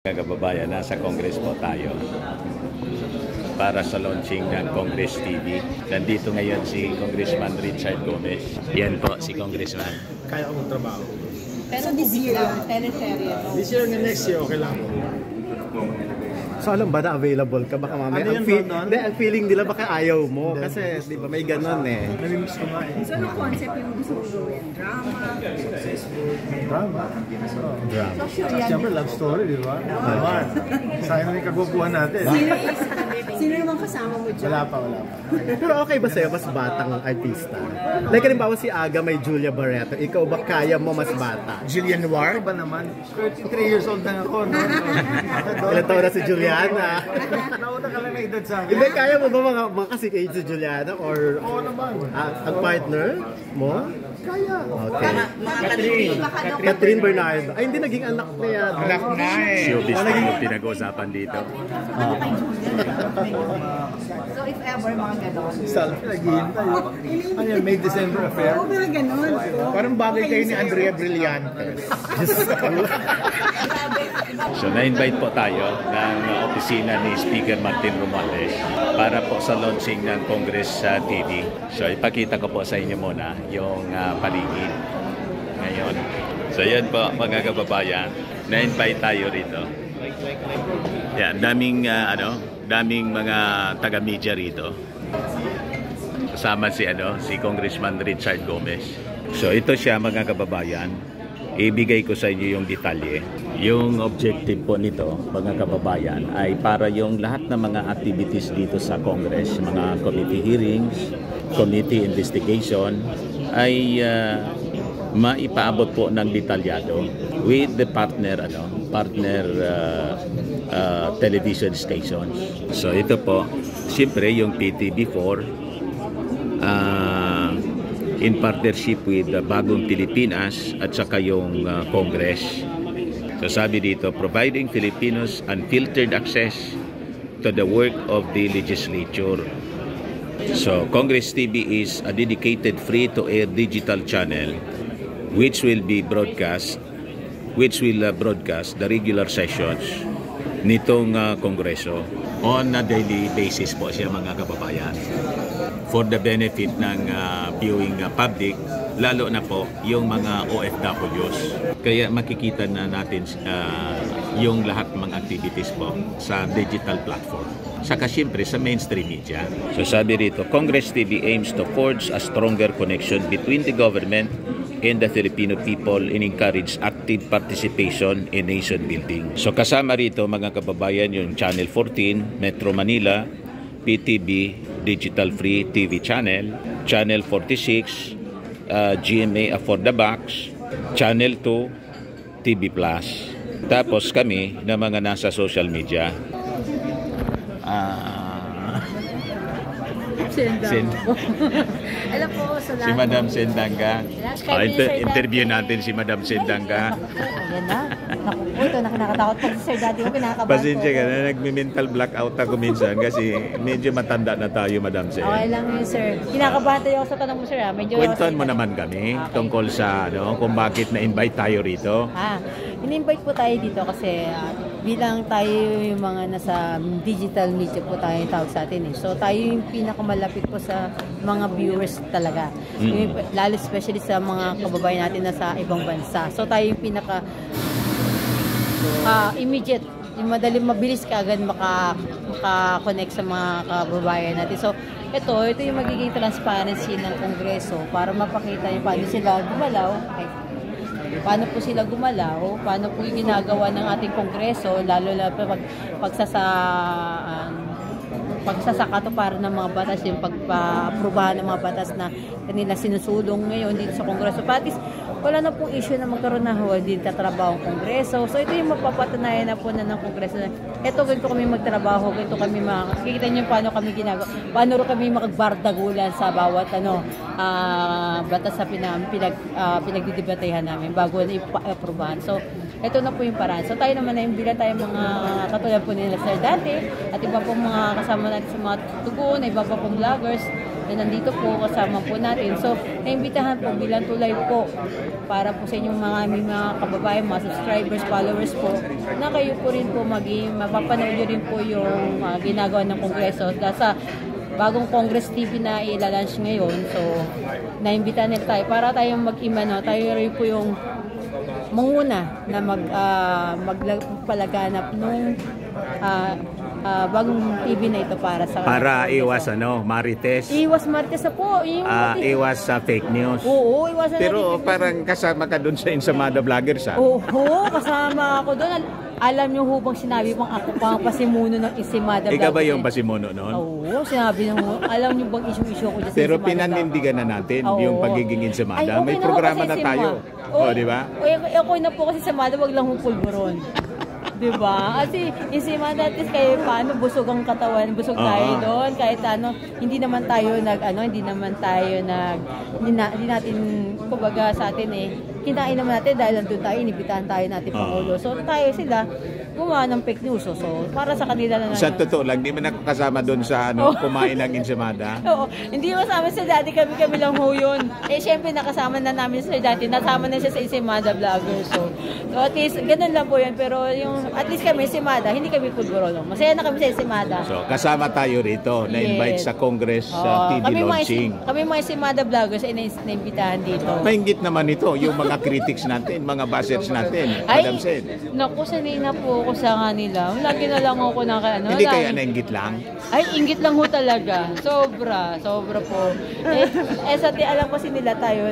Mga kababayan, nasa Congress po tayo para sa launching ng Congress TV. Nandito ngayon si Congressman Richard Gomez. Yan po si Congressman. Kaya ko magtrabaho. Pero this year, This year and next year, okay lang. So alam ba na available ka? Baka mamaya Ano ang feeling nila baka ayaw mo. Kasi di ba may ganon eh. Namimiss ko nga eh. So, anong concept yung gusto mo gawin? Drama? Drama. Drama. Siyempre, love story, di ba? Naman. Sayang na yung kagupuhan natin. Sino naman kasama mo dyan? Wala pa. Pero okay ba sa'yo mas batang artista? Like halimbawa si Aga may Julia Barreto. Ikaw ba kaya mo mas bata? Jillian Ward? Ba naman? 33 years old na ako, no? Ilan taon na si Juliana? Nauna ka lang na edad sa akin. Hindi, kaya mo ba mga kasing age si Juliana? Or Oo naman. ang partner mo? Kaya. Okay. Catherine Bernardo. Ay, hindi naging anak na yan. Anak na eh. Showbiz na yung pinag-uusapan dito. So, if ever, mga ganon. Salve, naghihintay. Ano yan, May December affair? Oo, mga ganon. Parang bagay kayo ni Andrea Brillantes. So na-invite po tayo ng opisina ni Speaker Martin Romualdez para po sa launching ng Congress TV. So ipakita ko po sa inyo muna yung paligid ngayon. So yan po mga kababayan, na-invite tayo rito. Yan, daming mga taga-media rito. Kasama si Congressman Richard Gomez. So ito siya mga kababayan. Ibigay ko sa inyo yung detalye. Yung objective po nito, mga kababayan, ay para yung lahat ng mga activities dito sa Congress, mga committee hearings, committee investigation, ay maipaabot po ng detalyado with the partner television stations. So ito po, siyempre yung PTV4, in partnership with Bagong Pilipinas at saka yung Congress. So sabi dito, providing Filipinos unfiltered access to the work of the legislature. So Congress TV is a dedicated free-to-air digital channel which will broadcast the regular sessions nitong Kongreso on a daily basis po siya mga kababayan, for the benefit ng viewing public, lalo na po yung mga OFWs. Kaya makikita na natin yung lahat ng mga activities po sa digital platform. Saka siyempre sa mainstream media. So sabi rito, Congress TV aims to forge a stronger connection between the government and the Filipino people and encourage active participation in nation building. So kasama rito mga kababayan yung Channel 14, Metro Manila, PTV, Digital Free TV Channel, Channel 46, GMA For the Box, Channel 2, TV Plus. Tapos kami na mga nasa social media. Alam po, sa lahat. Si Madam Sendanga. Interview natin si Madam Sendanga. Ayan na. Naku, ito, nakakatakot pa si Sir Daddy ko, pinakabahan Pasensya ka na, nagme-mental blackout ako minsan kasi medyo matanda na tayo, Madam Sen. Okay lang yun, sir. Kinakabahan tayo sa tanong mo, sir. Medyo Kwentuhan mo naman kami tungkol sa kung bakit na-invite tayo rito. In-invite po tayo dito kasi bilang tayo yung mga nasa digital media po tayo yung tawag sa atin eh. So tayo yung pinakamalapit po sa mga viewers talaga. Lalo especially sa mga kababayan natin na sa ibang bansa. So tayo yung pinaka immediate, yung mabilis ka agad maka-connect sa mga kababayan natin. So ito yung magiging transparency ng Kongreso para mapakita yung paano sila gumalaw. Paano po sila gumalaw, paano po yung ginagawa ng ating Kongreso, lalo na pagsasakatuparan ng mga batas, yung pagpa-aprobahan ng mga batas na kanila sinusulong ngayon dito sa Kongreso. Patis, wala na pong issue na magkaroon na din katrabaho ang Kongreso. So ito yung mapapatunayan na po ng Kongreso na ito, ganito kami magtrabaho, ganito kami makikita nyo paano kami ginagawa, paano kami makagbardagulan sa bawat batas sa pinagdidebatehan namin bago na ipa-aprobahan. So ito na po yung paraan. So tayo naman na imbila tayo mga katulad po nila Sir Dante at iba pong mga kasama natin sa mga tugon, iba pa pong vloggers na nandito po, kasama po natin. So, naimbitahan po bilang tulay po para po sa inyong mga kababayan, mga subscribers, followers po, na kayo po rin po mapapanood nyo rin po yung ginagawa ng Kongreso. Sa bagong Congress TV na ilalunch ngayon. So, naimbitahan nila tayo para tayong mag-imano, tayo rin po yung manguna na magpalaganap nung bagong TV na ito para iwas marites. Iwas marites na po. Iwas sa fake news. Oo, iwasan Pero natin. parang kasama ka doon sa Insamada Vloggers, ha? Oo, kasama ako doon. Alam niyo hubang sinabi pang ako pang pasimuno ng Insamada Vloggers. Ikaw ba yung pasimuno noon? Oo, sinabi nyo. Alam niyo bang issue ko dyan sa Pero Insamada pinanindigan na natin yung pagiging Insamada. Ay, okay May na programa ako na kasi tayo. O, di ba? Okay na po kasi Insamada, wag lang hong pulburon. Diba? Kasi Insamada, at least kayo paano busog ang katawan, busog tayo doon kahit hindi naman tayo hindi natin kumbaga sa atin kinain naman natin dahil nandun tayo, inibitahan tayo natin Pangulo. So tayo sila gumawa ng fake news. So para sa kanila na Sa totoo lang, di man nakakasama doon sa kumain ng Insamada. Oo, hindi masama sa dati, kami lang ho yun. Siyempre nakasama na namin sa dati, nasama na siya sa Insamada Vloggers. So at least, ganun lang po yun. Pero at least kami, Insamada, hindi kami pulburolo. Masaya na kami sa Insamada. So kasama tayo rito, na-invite sa Congress TV launching. Kami mga Insamada Vloggers ay naimbitahan dito. Maingit naman ito, yung mga critics natin, mga bashers natin, Madam Sen. Naku, sanay na po ako sa kanila. Lagi na lang ako Hindi kaya nainggit lang? Ay, inggit lang ho talaga. Sobra po. Alam kasi nila tayo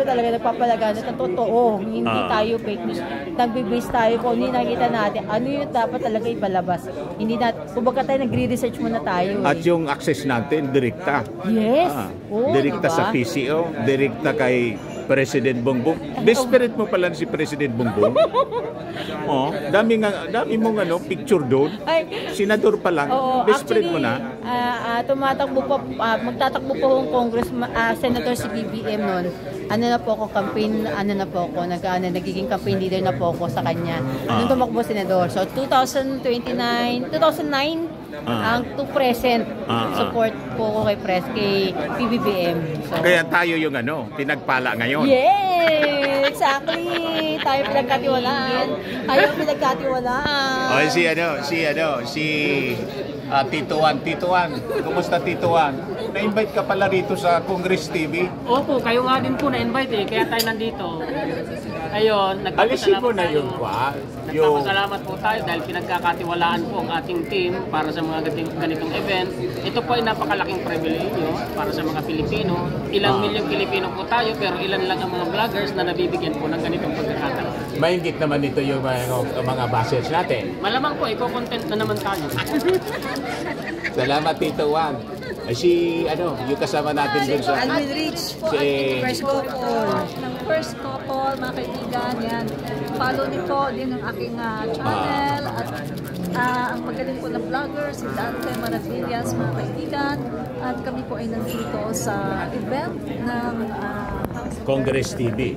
talaga nagpapalaganap ng totoo. Hindi tayo fake news. Nagbe-base tayo kung hindi nakita natin. Ano yung dapat talaga ipalabas. Hindi natin, kumbaga tayo nagre-research muna tayo. At yung access natin, direkta. Yes. Direkta diba? sa PCO, direkta kay President Bongbong. Desperate mo pala si President Bongbong. Dami mong picture doon. Senador pa lang. Desperate mo na. Magtatakbo po akong Congress, Senator si BBM noon. Nagiging campaign leader na po ako sa kanya. Nung tumakbo senador. So 2009, ang to present support po ko kay PBBM. So, kaya tayo yung pinagpala ngayon. Yeah! Exactly! Tayo pinagkatiwalaan. Si Tito Juan. Kumusta Tito Juan? Na-invite ka pala rito sa Congress TV? Opo, kayo nga din po na-invite kaya tayo nandito. Ayun, alisin mo na yun pa. Nagpapasalamat po tayo dahil pinagkakatiwalaan po ang ating team para sa mga ganitong event. Ito po ay napakalaking pribileyo para sa mga Pilipino. Ilang milyong Pilipino po tayo pero ilan lang ang mga vloggers na nabibigyan po ng ganitong pagkakataon. Maingit naman ito yung mga bashers natin. Malamang po, iko-content na naman tayo. Salamat Tito Juan. Yung kasama natin dun sa... Alvin Rich po, first couple, mga kaibigan, yan. Follow niyo po din ang aking channel at ang magaling po na vlogger, si Dante Maravillas, mga kaibigan. At kami po ay nandito sa event ng Congress TV.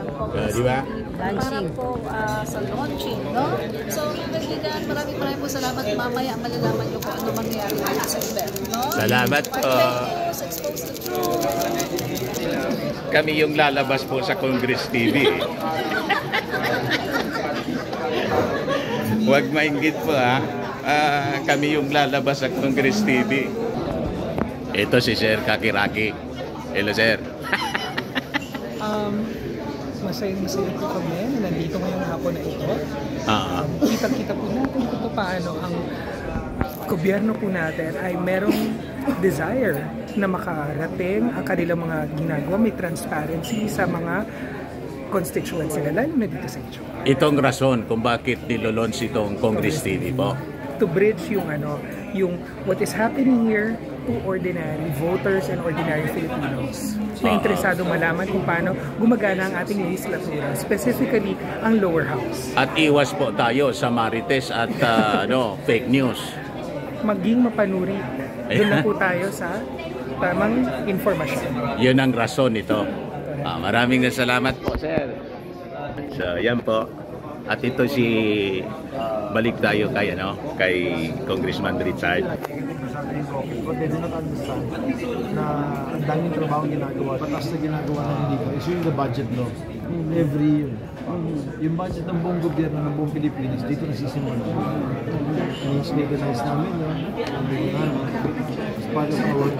Di ba? Para po sa launching, no? So, kaibigan, maraming po salamat. Mamaya malalaman niyo kung ano mangyayari sa event, no? Salamat po. Expose the truth. Kami yung lalabas po sa Congress TV. Huwag mainggit po kami yung lalabas sa Congress TV. Ito si Sir Kakiraki. Hello Sir. Masayang-masaya po kami na nandito ngayong hapon na ito. Kitang-kita po natin kung paano ang gobyerno po natin ay merong desire na makarating ang kanilang mga ginagawa. May transparency sa mga constituents nila, lalo na dito sa Icho. Itong rason kung bakit nilolaunch itong Congress TV po. To bridge yung what is happening here to ordinary voters and ordinary Filipinos na interesado malaman kung paano gumagana ang ating legislatura, specifically ang lower house. At iwas po tayo sa marites at fake news. Maging mapanuri. Doon na po tayo sa tamang informasyon. Yun ang rason nito. Maraming salamat po, Sir. So, yan po. At ito si balik tayo kay kay Congressman Richard. But they do not understand na ang daming trabaho ginagawa. Batas na ginagawa ng dito is yung the budget law. Every year. Yung budget ng buong gobyerno ng buong Pilipinas, dito nasisimula. I-legalize namin yun. It's part of our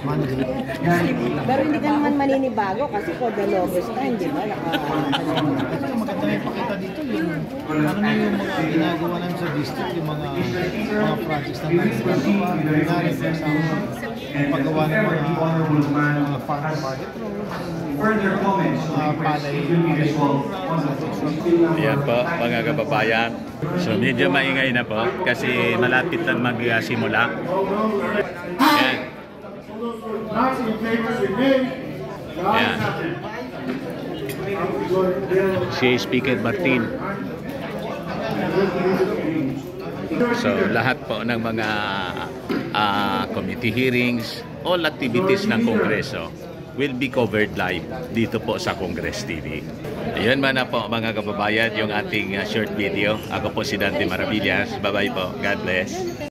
money. Pero hindi ka naman maninibago kasi for the longest time, di ba? Maganda yung pakita dito yung ano yung mga ginagawa namin sa district, yung mga projects na ginagawa. Nangyari sa paggawa ng mga farm market roads, palay Ayan po, mga kababayan. So medyo maingay na po kasi malapit lang magsimula. Ayan. Ayan. Si Speaker Martin. So lahat po ng mga committee hearings, all activities ng Kongreso will be covered live dito po sa Congress TV. Ayun man na po mga kababayan yung ating short video. Ako po si Dante Maravillas. Bye-bye po. God bless.